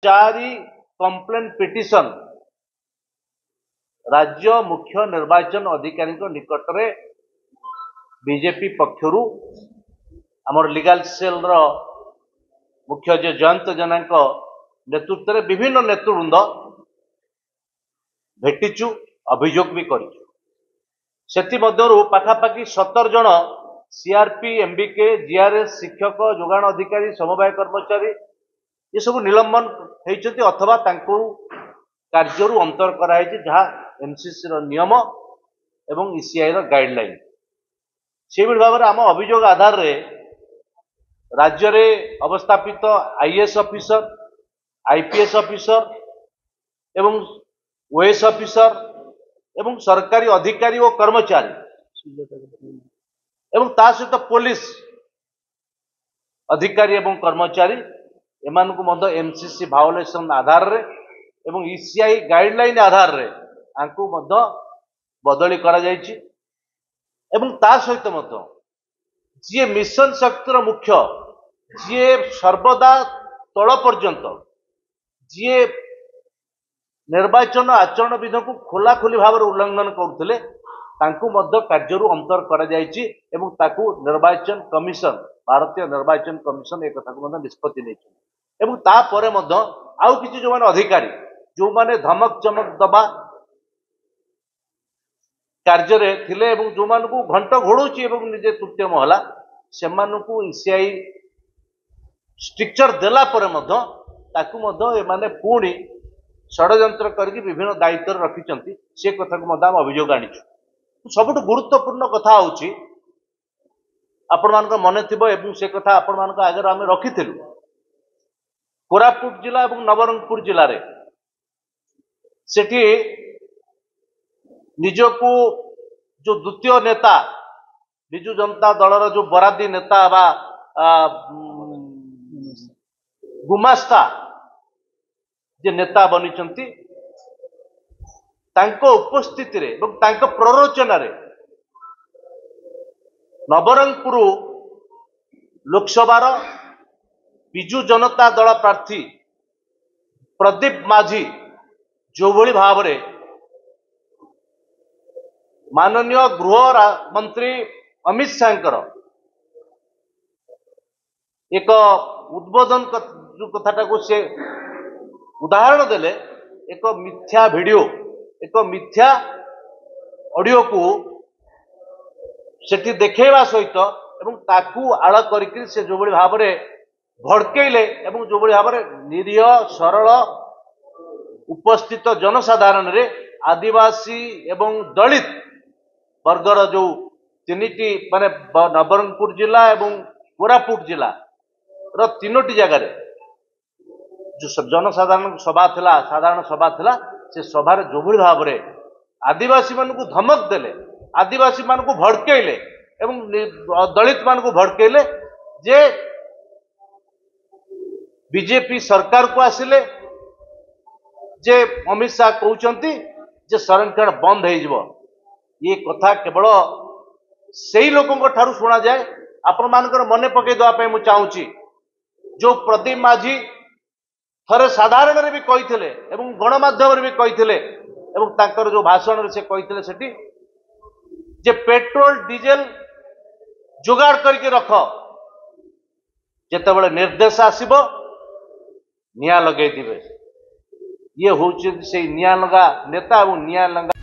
चारि complain petition राज्य मुख्य निर्वाचन अधिकारी निकट में बीजेपी पक्षरु आमर लीगल सेल रो मुख्य जो जयंत जेना नेतृत्व में विभिन्न नेतृवृंद भेटिचु अभियोग भी करिचु। सेति मध्यरु पाखापाखि 17 जन सीआरपी एमबीके जीआरएस शिक्षक जोगाण अधिकारी समवाय कर्मचारी ये सब निलंबन होती अथवा कार्यरू अंतर कराई जहाँ एमसीसी नियम एवं ईसीआई गाइडलाइन से भाव में आम अभियोग आधार रे राज्य रे अवस्थापित आईएएस ऑफिसर आईपीएस ऑफिसर एवं ओएस ऑफिसर एवं सरकारी अधिकारी और कर्मचारी एवं ता सहित पुलिस अधिकारी एवं कर्मचारी एमान को मध्य एमसीसी भायोलेशन आधार रे एवं ईसीआई गाइडलाइन आधार रे आंकु मध्य बदली करा जायछि एवं ता सहित मध्य जी मिशन शक्तिर मुख्य जी सर्वदा तल पर्यंत जी निर्वाचन आचरण विधि को खोलाखोली भाव उल्लंघन करुले कार्यरू अंतर करा जायछि एवं ताकू निर्वाचन कमिशन भारतीय निर्वाचन कमिशन एक कथा को निष्पत्ति नहीं एवं तापर आउ किसी जो माने अधिकारी जो माने धमक चमक दबा कार्य रे थिले एवं जो मान को घंट घोड़ुची एवं निजे तृतीय महला से मानकू ईसीआई स्ट्रक्चर देला परे मध्य ताकू मध्य एमाने पुणी षड्यंत्र करके विभिन्न दायित्व रखिचंती से कथा को मध्य अभियोग आनिछु। सबुठ गुरुत्वपूर्ण कथा होची आपण मान मन थिबो एवं से कथा आपण मान आगे आम रखिथिलु कोरापुट जिला एवं नवरंगपुर जिले रे सेठी निजको जो द्वितीय नेता बिजु जनता दलर जो बरादी नेता बा गुमास्ता जे नेता बनिचंती तांको उपस्थिति रे एवं तांको प्ररोचन रे नवरंगपुर लोकसभा बिजु जनता दल प्रार्थी प्रदीप माझी जो भली भाव रे माननीय गृह मंत्री अमित शाह एक उद्बोधन जो कथाटा को से उदाहरण देले एक मिथ्या वीडियो एक मिथ्या ऑडियो को सेठी देखैबा सहित एवं ताकू आड़ करिक से जो भली भाव रे भड़केले एवं जो भली भाव रे निरीह सरल उपस्थित जनसाधारण रे आदिवासी एवं दलित वर्गर जो तीनिटी माने नवरंगपुर जिला एवं कोरापुट जिला रो तीनोटी जगह रे जो जनसाधारण सभा थिला साधारण सभा थिला से सभा रे जो भली भाव रे आदिवासी मान को धमक देले आदिवासी मान को भड़केले एवं दलित मान को भड़केले जे बीजेपी सरकार को आसिले जे अमित शाह कहउचंती जे संरक्षण बंद हो जिवो ये कथा केवल से लोकों ठारू शुणा जाए आपण मानकर मने पकई देवाई मुझे चाहूँगी जो प्रदीप माझी थरे साधारण रे भी कही एवं गणमाध्यम रे भी कही एवं तांकर जो भाषण रे से कही सेठी जे पेट्रोल डीजेल जुगाड़ करके रख जेतेबेले निर्देश आसीबो निया लगे दिबे ये हूँ से निया लगा नेता और निया लगा